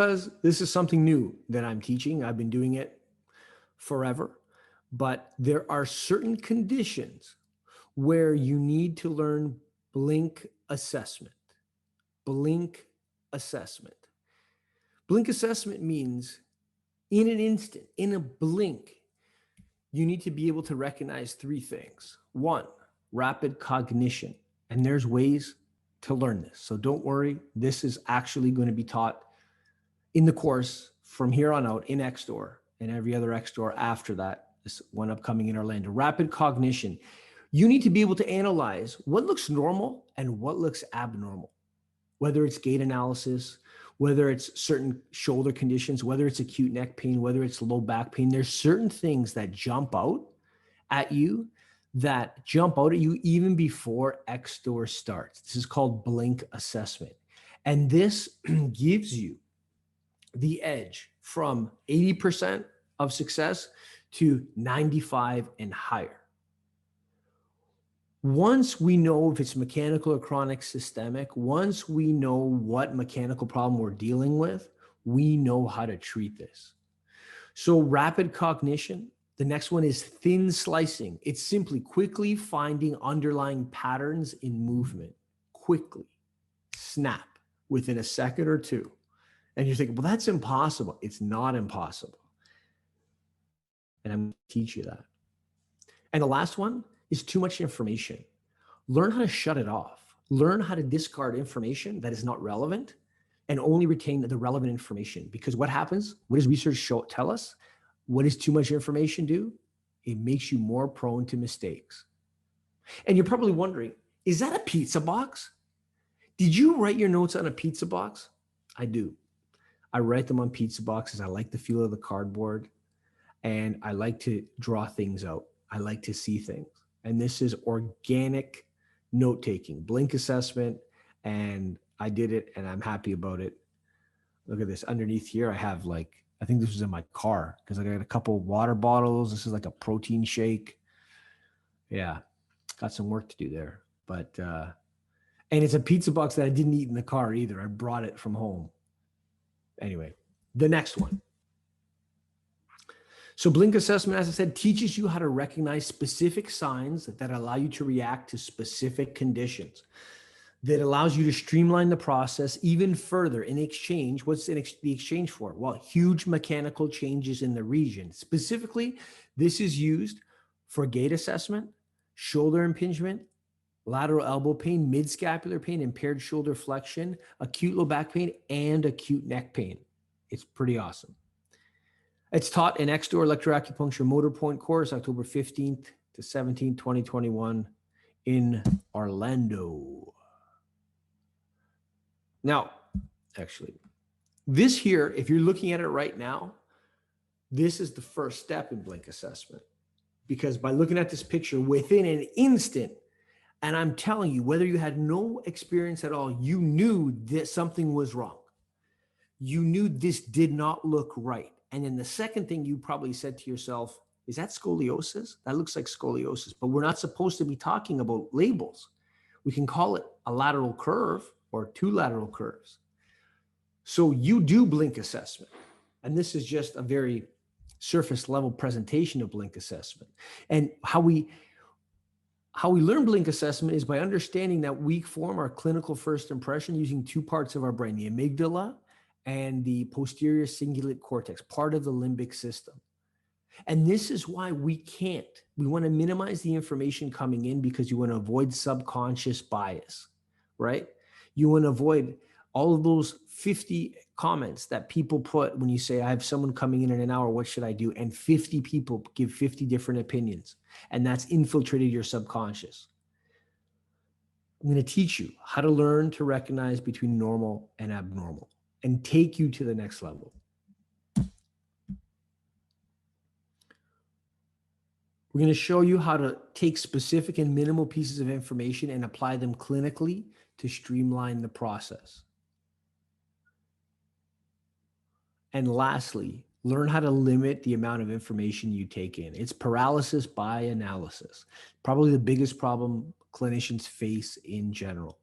because this is something new that I'm teaching. I've been doing it forever, but there are certain conditions where you need to learn blink assessment. Blink assessment. Blink assessment means in an instant, in a blink, you need to be able to recognize three things. One, rapid cognition. And there's ways to learn this. So don't worry. This is actually going to be taught in the course from here on out in XStore and every other XStore after that. This one upcoming in Orlando. Rapid cognition. You need to be able to analyze what looks normal and what looks abnormal, whether it's gait analysis, whether it's certain shoulder conditions, whether it's acute neck pain, whether it's low back pain. There's certain things that jump out at you even before XStore starts. This is called blink assessment. And this gives you the edge from 80% of success to 95 and higher. Once we know if it's mechanical or chronic systemic, once we know what mechanical problem we're dealing with, we know how to treat this. So rapid cognition, the next one is thin slicing. It's simply quickly finding underlying patterns in movement, quickly, snap, within a second or two. And you're thinking, well, that's impossible. It's not impossible. And I'm going to teach you that. And the last one is too much information. Learn how to shut it off. Learn how to discard information that is not relevant and only retain the relevant information. Because what happens, what does research tell us? What does too much information do? It makes you more prone to mistakes. And you're probably wondering, is that a pizza box? Did you write your notes on a pizza box? I do. I write them on pizza boxes. I like the feel of the cardboard and I like to draw things out. I like to see things. And this is organic note-taking, blink assessment, and I did it and I'm happy about it. Look at this. Underneath here, I have I think this was in my car because I got a couple of water bottles. This is like a protein shake. Yeah, got some work to do there. But, and it's a pizza box that I didn't eat in the car either. I brought it from home. Anyway, the next one. So blink assessment, as I said, teaches you how to recognize specific signs that allow you to react to specific conditions. That allows you to streamline the process even further in exchange. What's the exchange for? Well, huge mechanical changes in the region. Specifically, this is used for gait assessment, shoulder impingement, lateral elbow pain, mid-scapular pain, impaired shoulder flexion, acute low back pain, and acute neck pain. It's pretty awesome. It's taught in XStore Electroacupuncture Motor Point course, October 15th to 17th, 2021 in Orlando. Now, actually, this here, if you're looking at it right now, this is the first step in blink assessment. Because by looking at this picture within an instant, and I'm telling you, whether you had no experience at all, you knew that something was wrong. You knew this did not look right. And then the second thing you probably said to yourself, is that scoliosis? That looks like scoliosis, but we're not supposed to be talking about labels. We can call it a lateral curve or two lateral curves. So you do blink assessment. And this is just a very surface level presentation of blink assessment. And how we learn blink assessment is by understanding that we form our clinical first impression using two parts of our brain, the amygdala and the posterior cingulate cortex, part of the limbic system. And this is why we want to minimize the information coming in because you want to avoid subconscious bias, right? You want to avoid all of those 50 comments that people put when you say, I have someone coming in an hour, what should I do? And 50 people give 50 different opinions, and that's infiltrated your subconscious. I'm going to teach you how to learn to recognize between normal and abnormal and take you to the next level. We're going to show you how to take specific and minimal pieces of information and apply them clinically to streamline the process. And lastly, learn how to limit the amount of information you take in. It's paralysis by analysis, probably the biggest problem clinicians face in general.